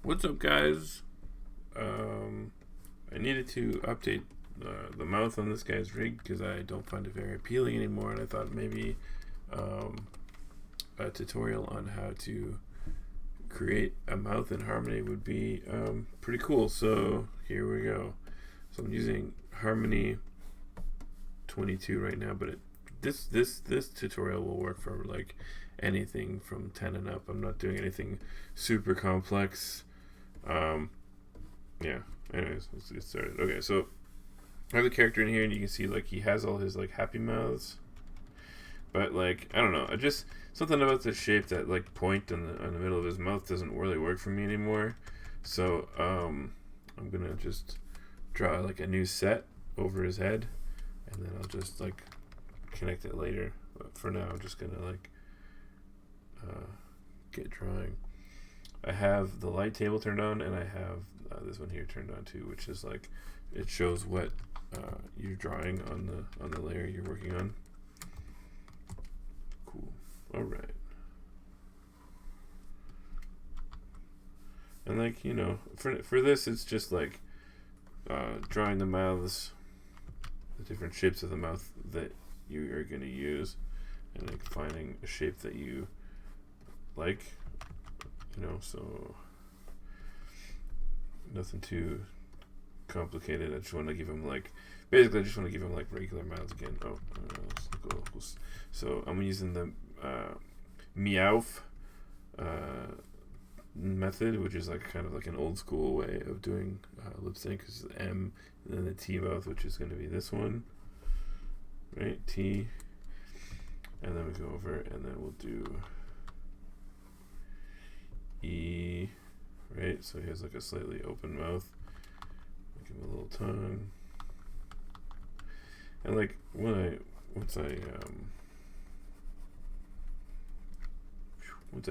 What's up, guys? I needed to update the mouth on this guy's rig because I don't find it very appealing anymore, and I thought maybe um, a tutorial on how to create a mouth in Harmony would be pretty cool. So here we go. So I'm using Harmony 22 right now, but this tutorial will work for like anything from 10 and up. I'm not doing anything super complex. Um, yeah. Anyways, let's get started. Okay, so I have a character in here, and you can see like he has all his like happy mouths, but like I don't know, I just something about the shape, that like point in the middle of his mouth doesn't really work for me anymore. So I'm gonna just draw like a new set over his head, and then I'll just like connect it later. But for now, I'm just gonna like get drawing. I have the light table turned on, and I have this one here turned on too, which is like it shows what you're drawing on the layer you're working on. Cool. All right. And like for this, it's just like drawing the mouths, the different shapes of the mouth that you are going to use, and like finding a shape that you like. So nothing too complicated. I just want to give him like, basically I just want to give him like regular mouths again. So I'm using the Meowth method, which is like kind of like an old school way of doing lip sync. This is M, and then the T mouth, which is going to be this one, right? T, and then we go over, and then we'll do E, right? So he has like a slightly open mouth. Give him a little tongue, and like once I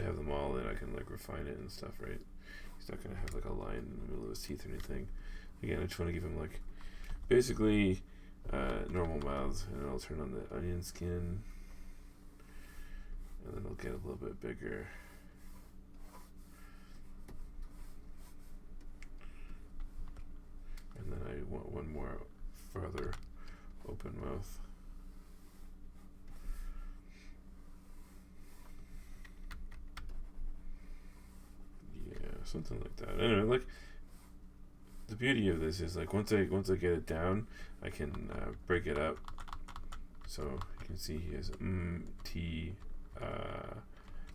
have them all, then I can like refine it and stuff, right? He's not gonna have like a line in the middle of his teeth or anything. Again, I just want to give him like basically normal mouths, and I'll turn on the onion skin, and then it'll get a little bit bigger. And then I want one more further open mouth. Yeah, something like that. Anyway, like the beauty of this is like once I get it down, I can break it up. So you can see he has T,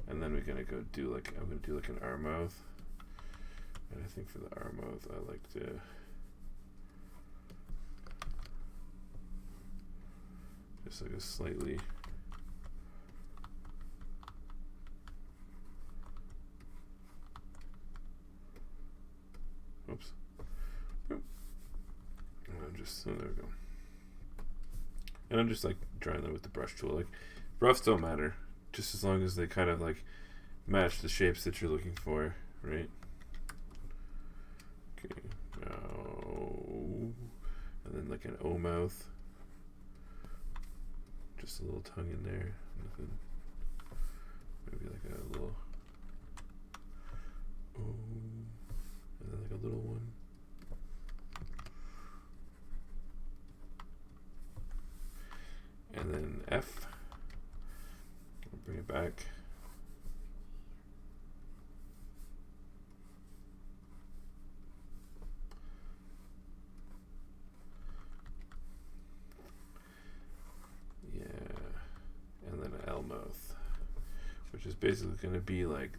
and then we're gonna go do like I'm gonna do like an R mouth, and I think for the R mouth I like to. Just like a slightly oops. And I'm just there we go. And I'm just like drawing them with the brush tool. Like roughs don't matter, just as long as they kind of like match the shapes that you're looking for, right? Okay, now and then like an O mouth. Just a little tongue in there, nothing. Maybe like a little and then like a little one. And then F. I'll bring it back. Mouth, which is basically going to be like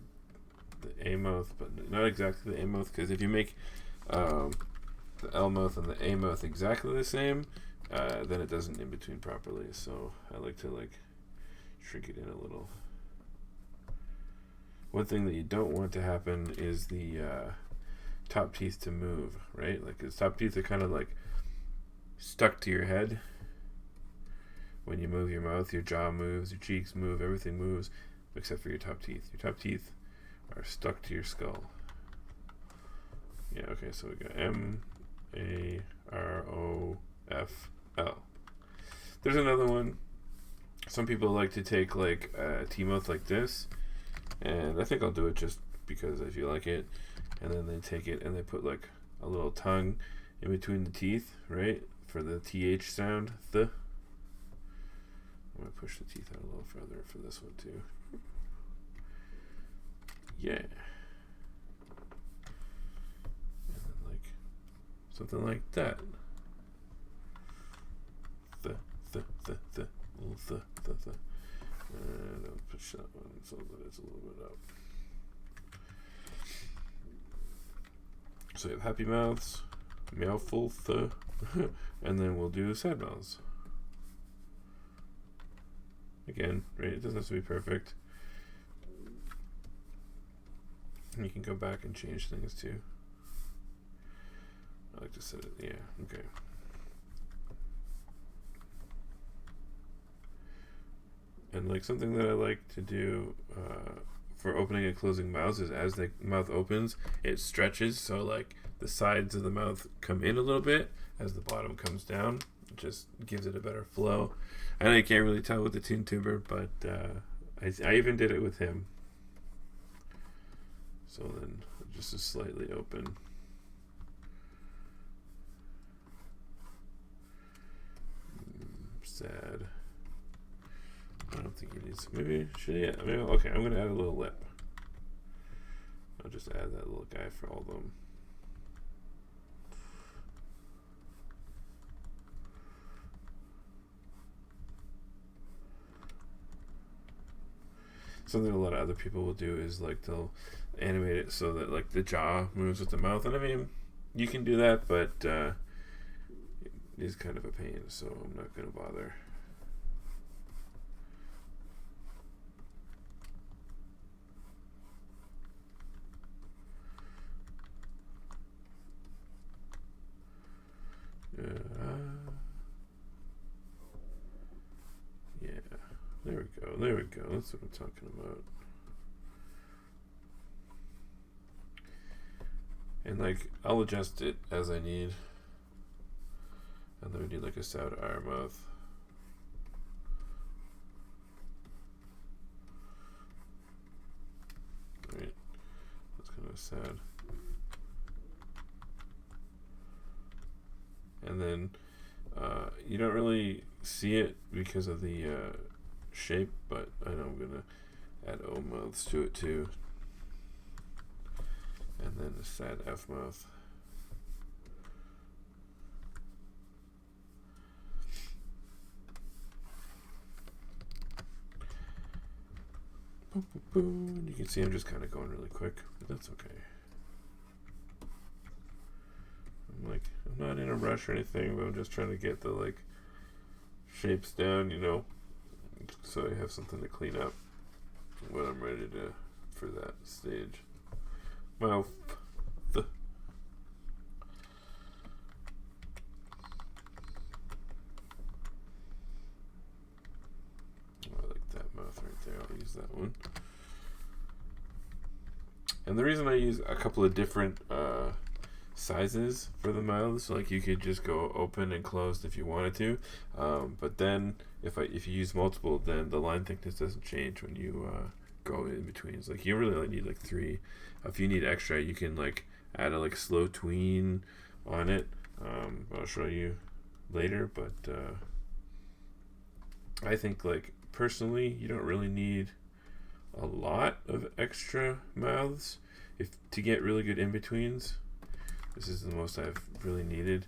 the A mouth, but not exactly the A mouth, because if you make the L mouth and the A mouth exactly the same, then it doesn't in between properly. So I like to like shrink it in a little. One thing that you don't want to happen is the top teeth to move, right? Like his top teeth are kind of like stuck to your head. When you move your mouth, your jaw moves, your cheeks move, everything moves except for your top teeth. Your top teeth are stuck to your skull. Yeah, okay, so we got M-A-R-O-F-L. There's another one. Some people like to take like a T-mouth like this, and I think I'll do it just because I feel like it. and then they take it and they put like a little tongue in between the teeth, right, for the th sound. I'm gonna push the teeth out a little further for this one too. Yeah. And then like something like that. And I'll push that one so that it's a little bit up. So you have happy mouths, meowful, and then we'll do sad mouths. Again, right? It doesn't have to be perfect. And you can go back and change things too. I like to set it, yeah, okay. And like something that I like to do for opening and closing mouths is as the mouth opens, it stretches, so like the sides of the mouth come in a little bit as the bottom comes down. It just gives it a better flow. I know you can't really tell with the Toon Tuber, but I even did it with him. So then just a slightly open. Sad. I don't think he needs. Maybe should he? Maybe, okay, I'm gonna add a little lip. I'll just add that little guy for all of them. Something a lot of other people will do is like they'll animate it so that like the jaw moves with the mouth, and I mean you can do that, but it is kind of a pain, so I'm not gonna bother. Yeah, there we go. There we go. That's what I'm talking about. And like, I'll adjust it as I need. And then we need like a sad R mouth. Right. That's kind of sad. And then you don't really see it because of the shape, but I know I'm gonna add O mouths to it too, and then a sad F mouth. Boom, boom, boom. You can see I'm just kind of going really quick, but that's okay. Like, I'm not in a rush or anything, but I'm just trying to get the like shapes down, you know, so I have something to clean up when I'm ready to for that stage. Mouth. I like that mouth right there. I'll use that one. And the reason I use a couple of different sizes for the mouths, like you could just go open and closed if you wanted to, but then if you use multiple, then the line thickness doesn't change when you go in between. It's like you really only need like 3. If you need extra, you can like add a like slow tween on it. I'll show you later, but I think like personally you don't really need a lot of extra mouths to get really good in-betweens. This is the most I've really needed.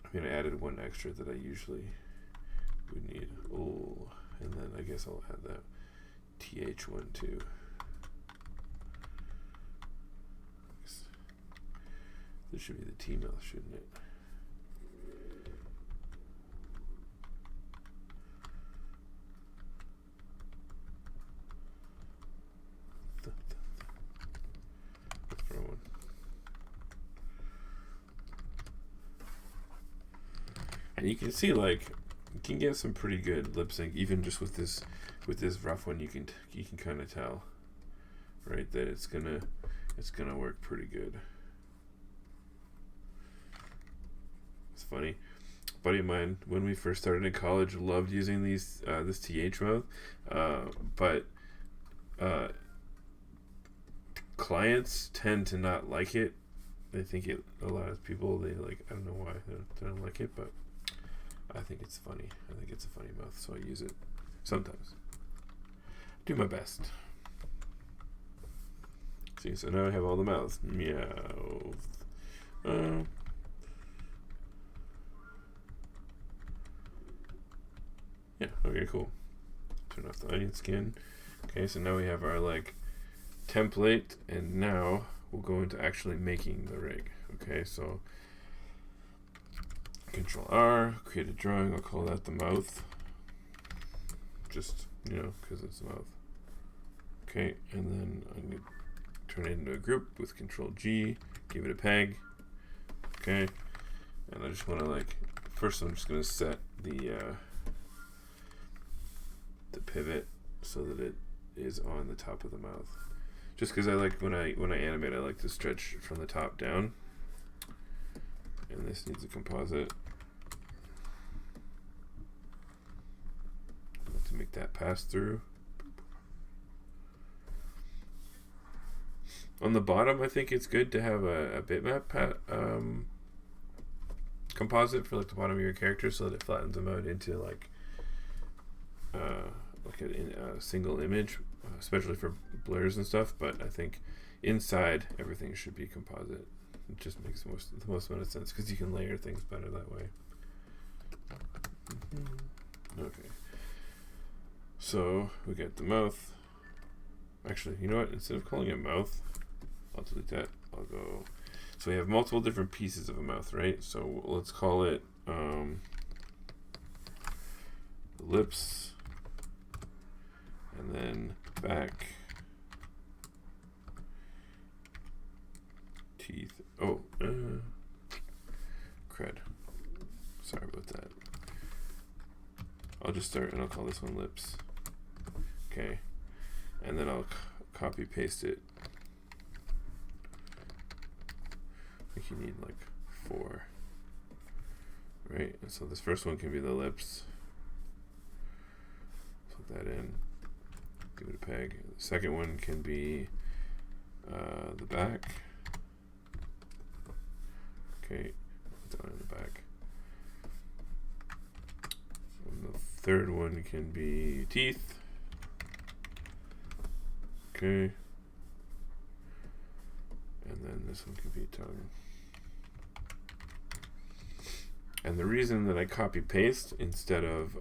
I mean, I added one extra that I usually would need. Oh, and then I guess I'll add that TH one too. This should be the T mouth, shouldn't it? And you can see like you can get some pretty good lip sync even just with this rough one. You can kind of tell, right, that it's gonna work pretty good. It's funny, a buddy of mine when we first started in college loved using these this TH mouth, but clients tend to not like it. They think it, a lot of people, they like, I don't know why they don't like it, but I think it's funny. I think it's a funny mouth, so I use it sometimes. Do my best. See, so now I have all the mouths. Meow. Yeah, okay, cool. Turn off the onion skin. Okay, so now we have our like template, and now we'll go into actually making the rig. Okay, so Control R, create a drawing. I'll call that the mouth. Just, you know, because it's a mouth. Okay, and then I'm going to turn it into a group with Control G, give it a peg. Okay, and I just want to like, first I'm just going to set the pivot so that it is on the top of the mouth. Just because I like when I animate, I like to stretch from the top down. And this needs a composite. I like to make that pass through. On the bottom, I think it's good to have a bitmap composite for like the bottom of your character, so that it flattens them out into like a single image, especially for blurs and stuff. But I think inside everything should be composite. It just makes the most amount of sense because you can layer things better that way. Okay, so we got the mouth. Actually, you know what? Instead of calling it mouth, I'll delete that. I'll go. So we have multiple different pieces of a mouth, right? So let's call it lips, and then back, teeth. Oh, crud. Sorry about that. I'll just start and I'll call this one lips. Okay, and then I'll copy paste it. I think you need like 4, right? And so this first one can be the lips. Put that in. Give it a peg. The second one can be the back. Okay, put that in the back. And the third one can be teeth. Okay. And then this one can be tongue. And the reason that I copy paste instead of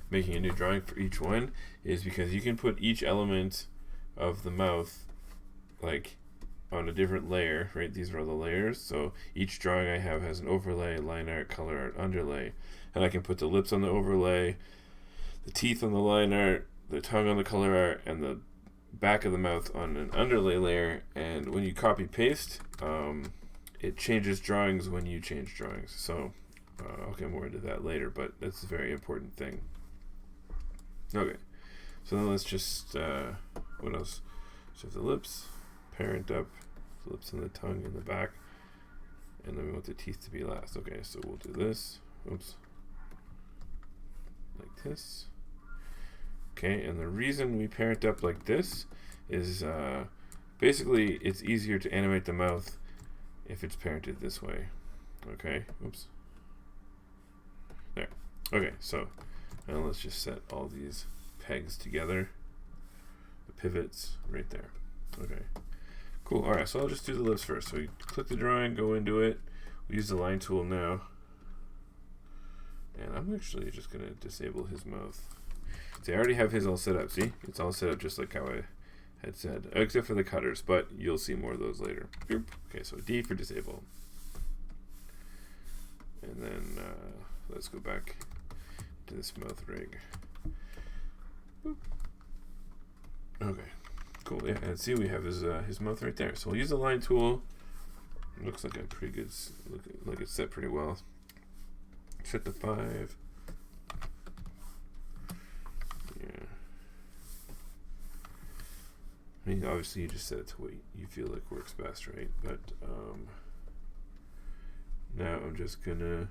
making a new drawing for each one is because you can put each element of the mouth like on a different layer, right? These are all the layers. So each drawing I have has an overlay, line art, color art, underlay. And I can put the lips on the overlay, the teeth on the line art, the tongue on the color art, and the back of the mouth on an underlay layer. And when you copy paste, it changes drawings when you change drawings. So I'll get more into that later, but that's a very important thing. Okay, so then let's just what else? So the lips, parent up, the lips and the tongue in the back, and then we want the teeth to be last. Okay, so we'll do this. Oops, like this. Okay, and the reason we parent up like this is basically it's easier to animate the mouth if it's parented this way. Okay, oops. There. Okay, so now let's just set all these pegs together. The pivots right there. Okay, cool. All right, so I'll just do the lips first. So you click the drawing, go into it. We use the line tool now. And I'm actually just gonna disable his mouth. See, I already have his all set up. See, it's all set up just like how I had said, except for the cutters, but you'll see more of those later. Okay, so D for disable. And then let's go back to this mouth rig. Okay, cool. Yeah, and see, we have his mouth right there. So we'll use the line tool. It looks like a pretty good, like it's set pretty well. Set to 5. Yeah. I mean, obviously you just set it to what you feel like works best, right? But now I'm just gonna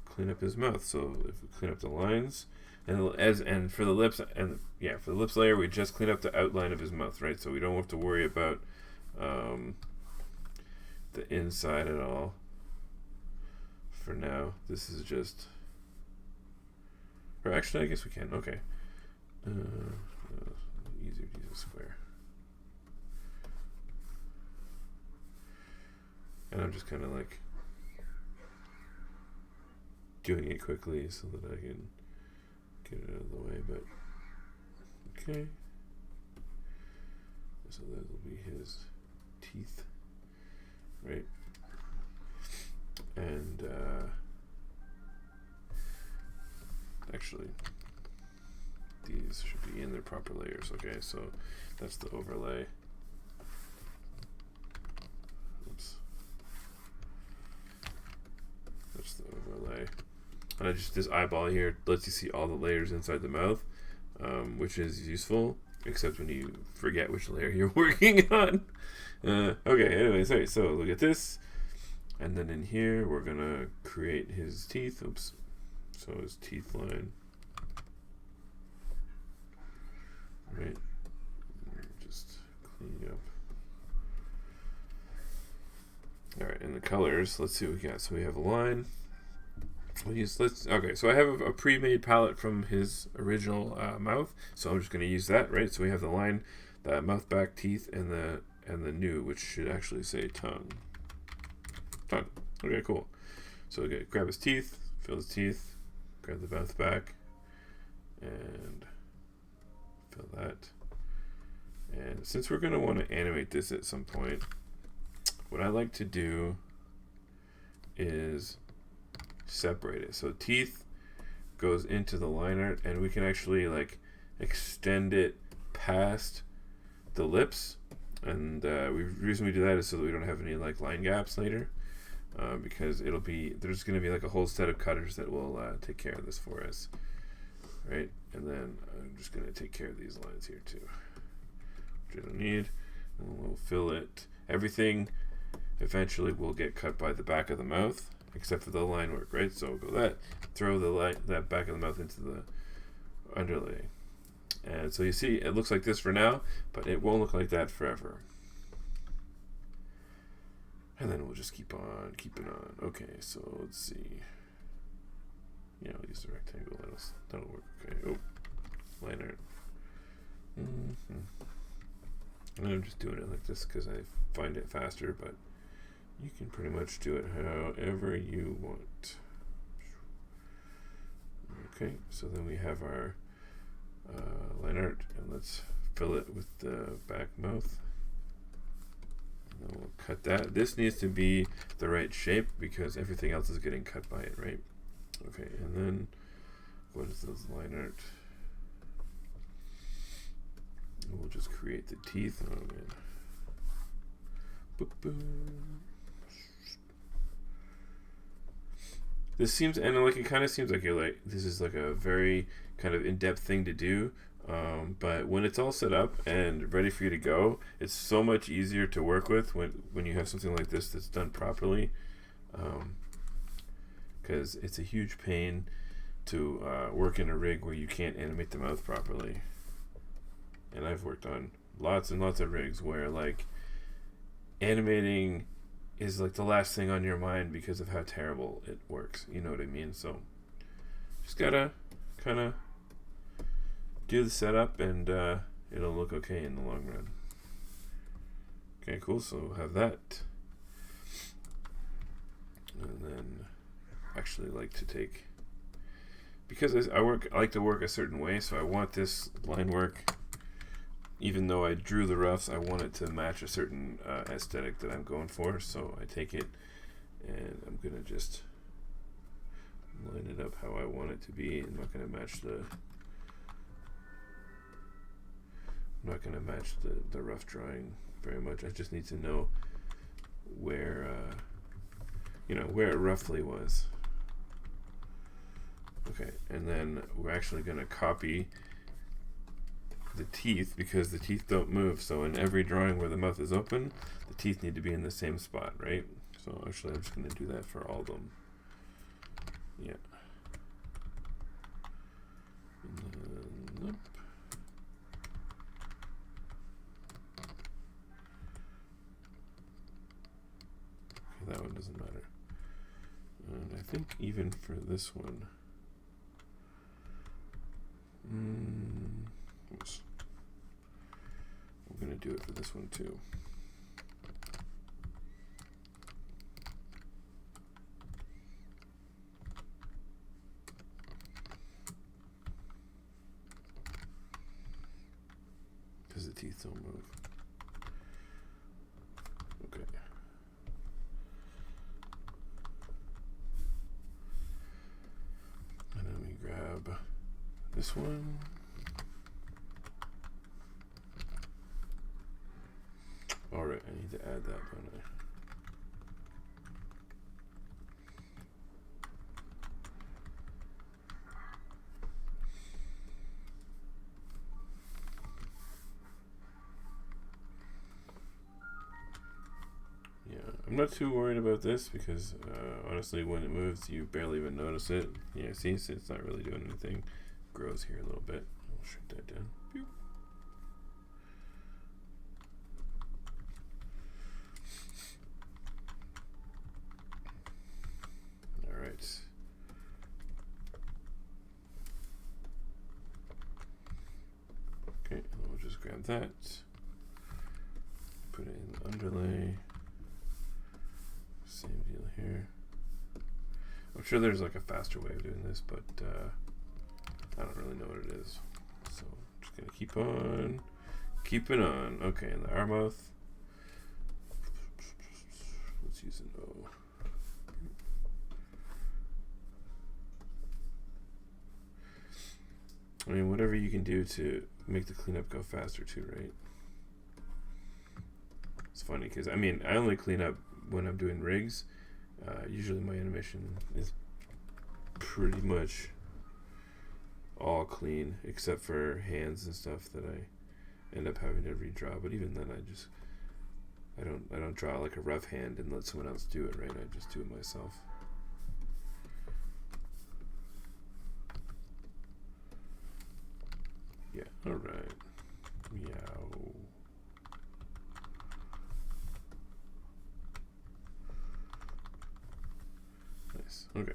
clean up his mouth. So if we clean up the lines, And for the lips, and yeah, for the lips layer, we just clean up the outline of his mouth, right? So we don't have to worry about the inside at all. For now, this is just, or actually, I guess we can. Okay, easier to use a square. And I'm just kind of like doing it quickly so that I can get it out of the way, but okay. So that'll be his teeth, right? And actually, these should be in their proper layers. Okay, so that's the overlay. Oops. That's the overlay. And I just, this eyeball here lets you see all the layers inside the mouth, which is useful, except when you forget which layer you're working on. Okay, anyway, sorry, so look at this. And then in here, we're going to create his teeth. Oops. So his teeth line. Right. Just clean up. All right, and the colors, let's see what we got. So we have a line. Okay, so I have a pre-made palette from his original mouth, so I'm just going to use that, right? So we have the line, the mouth, back, teeth, and the new, which should actually say tongue. Tongue. Okay, cool. So okay, grab his teeth, fill his teeth, grab the mouth back, and fill that. And since we're going to want to animate this at some point, what I like to do is separate it. So teeth goes into the line art, and we can actually like extend it past the lips. And the reason we do that is so that we don't have any like line gaps later, because there's going to be like a whole set of cutters that will take care of this for us, right? And then I'm just going to take care of these lines here too, which I don't need. And we'll fill it. Everything eventually will get cut by the back of the mouth, except for the line work, right? So we'll go that, throw that back of the mouth into the underlay. And so you see, it looks like this for now, but it won't look like that forever. And then we'll just keep on keeping on. Okay, so let's see. Yeah, I'll use the rectangle. That'll work. Okay. Oh, line art. And I'm just doing it like this because I find it faster, but you can pretty much do it however you want. Okay, so then we have our line art, and let's fill it with the back mouth. And then we'll cut that. This needs to be the right shape because everything else is getting cut by it, right? Okay, and then what is this line art? And we'll just create the teeth. Oh man. Boop, boom. This seems, and like it kind of seems like you're like, this is like a very kind of in-depth thing to do, but when it's all set up and ready for you to go, it's so much easier to work with when you have something like this that's done properly, because it's a huge pain to work in a rig where you can't animate the mouth properly. And I've worked on lots and lots of rigs where like animating is like the last thing on your mind because of how terrible it works. You know what I mean? So just gotta kind of do the setup, and it'll look okay in the long run. Okay, cool. So we'll have that, and then actually like to take, because I like to work a certain way. So I want this line work. Even though I drew the roughs, I want it to match a certain aesthetic that I'm going for. So I take it and I'm going to just line it up how I want it to be. I'm not going to match the rough drawing very much. I just need to know where where it roughly was. Okay, and then we're actually going to copy the teeth because the teeth don't move. So in every drawing where the mouth is open, the teeth need to be in the same spot, right? So actually I'm just going to do that for all of them. Yeah. doesn't matter. And I think even for this one, oops. I'm going to do it for this one too. Because the teeth don't move. Okay. And then we grab this one. Alright, I need to add that, don't I? Yeah, I'm not too worried about this because honestly when it moves you barely even notice it. Yeah, see, so it's not really doing anything. Grows here a little bit. I'll shrink that down. Pew. Alright. Okay, and we'll just grab that. Put it in the underlay. Same deal here. I'm sure there's like a faster way of doing this, but I don't really know what it is. So I'm just gonna keep on keeping on. Okay, and the R mouth. Let's use an O. I mean, whatever you can do to make the cleanup go faster too, right? It's funny because I mean, I only clean up when I'm doing rigs. Usually my animation is pretty much all clean except for hands and stuff that I end up having to redraw. But even then, I don't draw like a rough hand and let someone else do it, right? I just do it myself. Yeah. All right. Meow. Nice. Okay.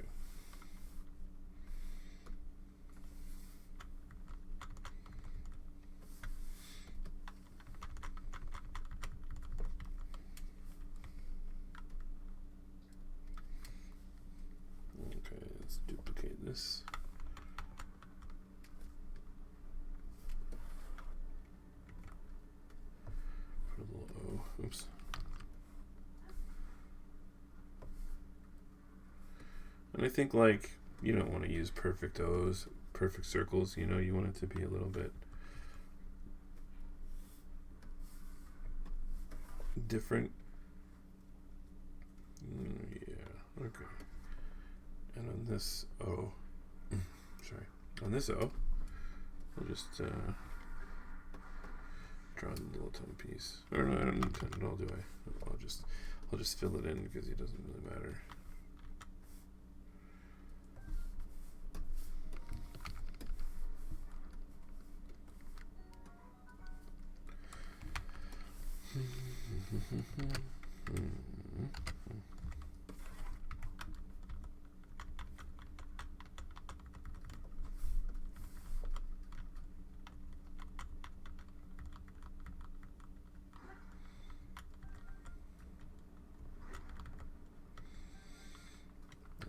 Okay, let's duplicate this. Put a little O. Oops. And I think like you don't want to use perfect O's, perfect circles, you know, you want it to be a little bit different. Yeah, okay. And on this O, sorry, on this O, I'll just draw a little tongue piece. Or no, I don't need tongue at all, do I? I'll just fill it in because it doesn't really matter.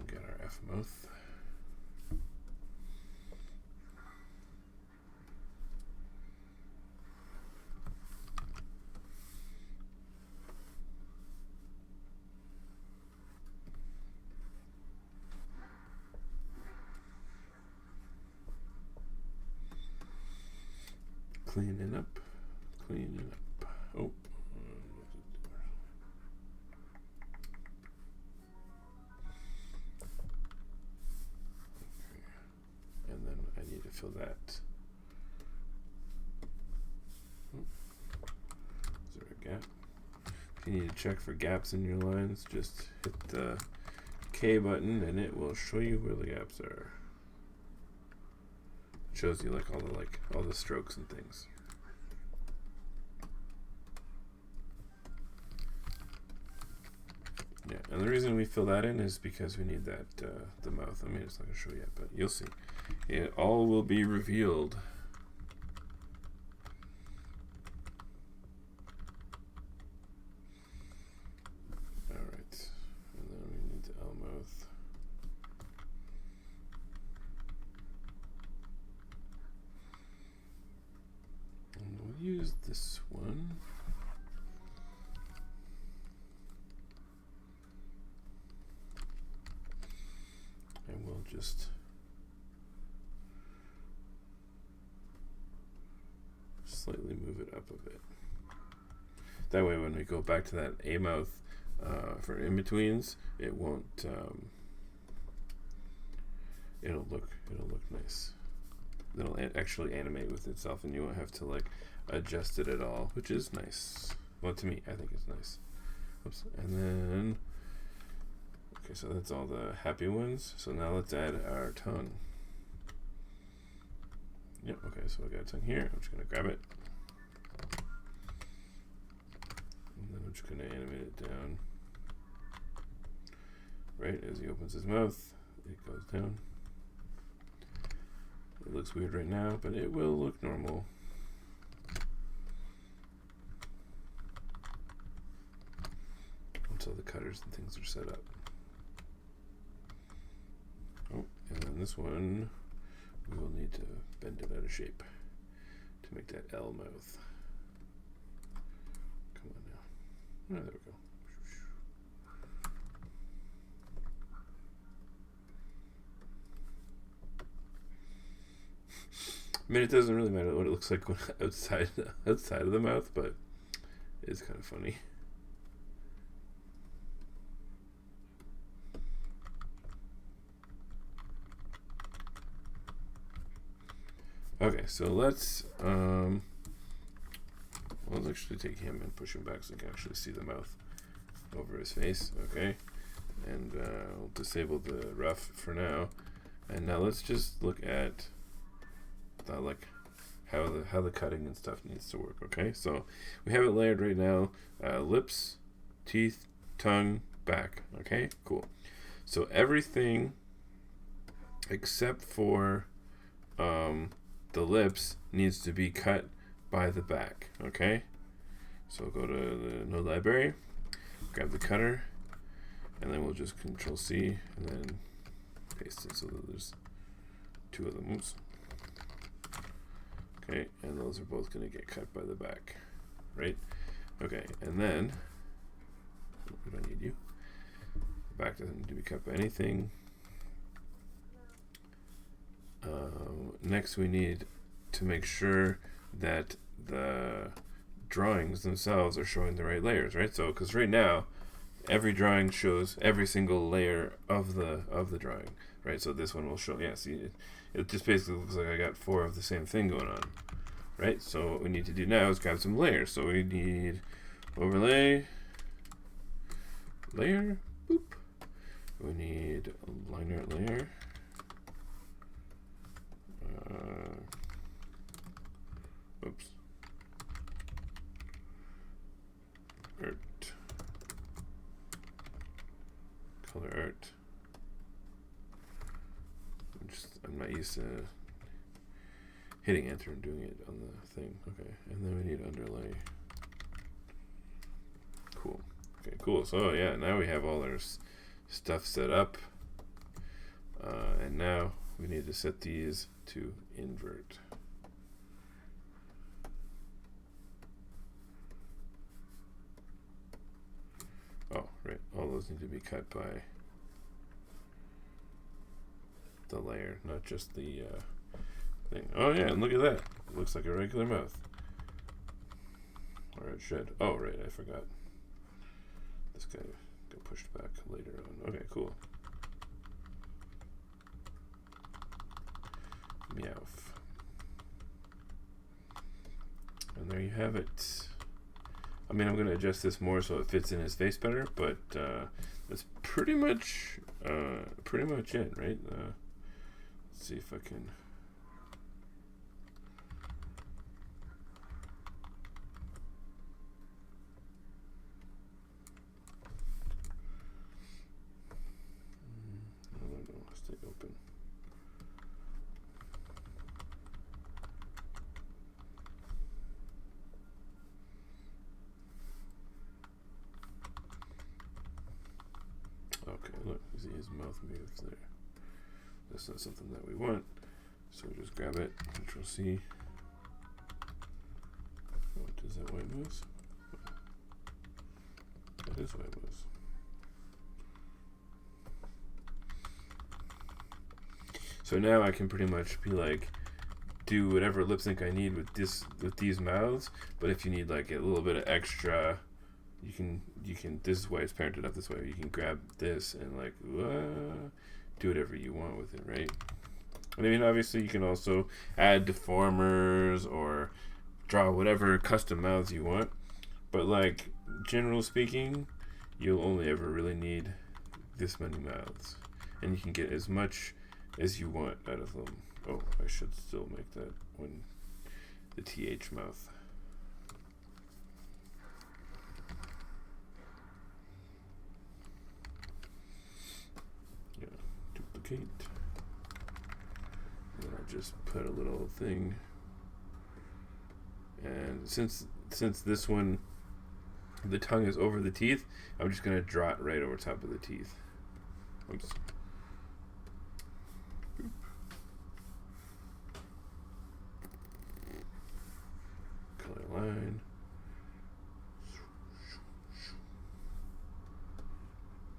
Get our F mouth. Cleaning up, cleaning up. Oh. Okay. And then I need to fill that. Oh. Is there a gap? If you need to check for gaps in your lines, just hit the K button and it will show you where the gaps are. Shows you like all the strokes and things. Yeah, And the reason we fill that in is because we need that the mouth. I mean, it's not going to show yet, but you'll see. It all will be revealed. All right, and then we need the L mouth. And we'll use this one. And we'll just slightly move it up a bit. That way when we go back to that A mouth for in-betweens, it won't it'll look nice. It'll actually animate with itself and you won't have to like adjust it at all, which is nice. Well, to me, I think it's nice. Oops. And then okay, so that's all the happy ones. So now let's add our tongue. Yep, okay, so I got a tongue here. I'm just gonna grab it. And then I'm just gonna animate it down. Right, as he opens his mouth, it goes down. It looks weird right now, but it will look normal. Until the cutters and things are set up. Oh, and then this one, we will need to bend it out of shape to make that L mouth. Come on now. Oh, there we go. I mean, it doesn't really matter what it looks like outside of the mouth, but it's kind of funny. Okay, so let's actually take him and push him back so you can actually see the mouth over his face. Okay, and we'll disable the rough for now. And now let's just look at like how the cutting and stuff needs to work. Okay, so we have it layered right now: lips, teeth, tongue, back. Okay, cool. So everything except for the lips needs to be cut by the back. Okay, so go to the node library, grab the cutter, and then we'll just Control C and then paste it so that there's two of them. Oops. Okay, and those are both going to get cut by the back, right? Okay, and then we don't need you. The back doesn't need to be cut by anything. Next, we need to make sure that the drawings themselves are showing the right layers, right? So, because right now, every drawing shows every single layer of the drawing, right? So this one will show. Yeah, see, it just basically looks like I got 4 of the same thing going on, right? So what we need to do now is grab some layers. So we need overlay, layer, boop. We need a line art layer. Oops. Art. Color art. I'm not used to hitting enter and doing it on the thing. Okay, and then we need underlay. Cool. Okay, cool. So yeah, now we have all our stuff set up, and now we need to set these to invert. Oh, right. All those need to be cut by the layer, not just the thing. Oh yeah, and look at that. It looks like a regular mouth. Or it should. Oh right, I forgot. This guy got pushed back later on. Okay, cool. Meowth. And there you have it. I mean, I'm going to adjust this more so it fits in his face better, but that's pretty much it, right? Let's see if I can. Look, you see his mouth moves there. That's not something that we want. So we just grab it, Control C. What does that white mouse? That is white mouse. So now I can pretty much be like, do whatever lip sync I need with these mouths. But if you need like a little bit of extra, you can. This is why it's parented up this way. You can grab this and like do whatever you want with it, right? And I mean, obviously, you can also add deformers or draw whatever custom mouths you want. But like, general speaking, you'll only ever really need this many mouths, and you can get as much as you want out of them. Oh, I should still make that one the TH mouth. Yeah, duplicate. And then I just put a little thing. And since this one, the tongue is over the teeth, I'm just gonna draw it right over top of the teeth. Oops. Color line.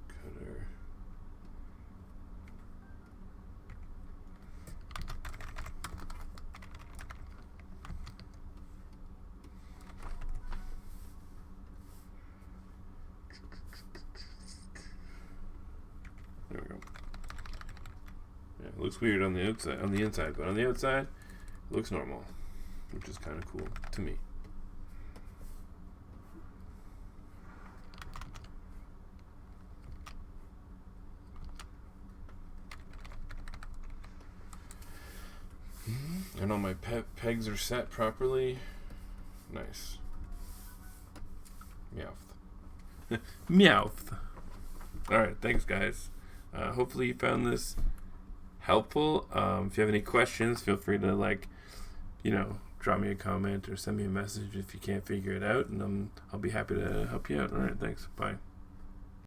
Cutter. There we go. Yeah, it looks weird on the outside, on the inside, but on the outside, it looks normal, which is kind of cool to me. And all my pegs are set properly. Nice. Meowth. Meowth. Alright, thanks guys. Hopefully you found this helpful. If you have any questions, feel free to drop me a comment or send me a message if you can't figure it out, and I'll be happy to help you out. Alright, thanks. Bye.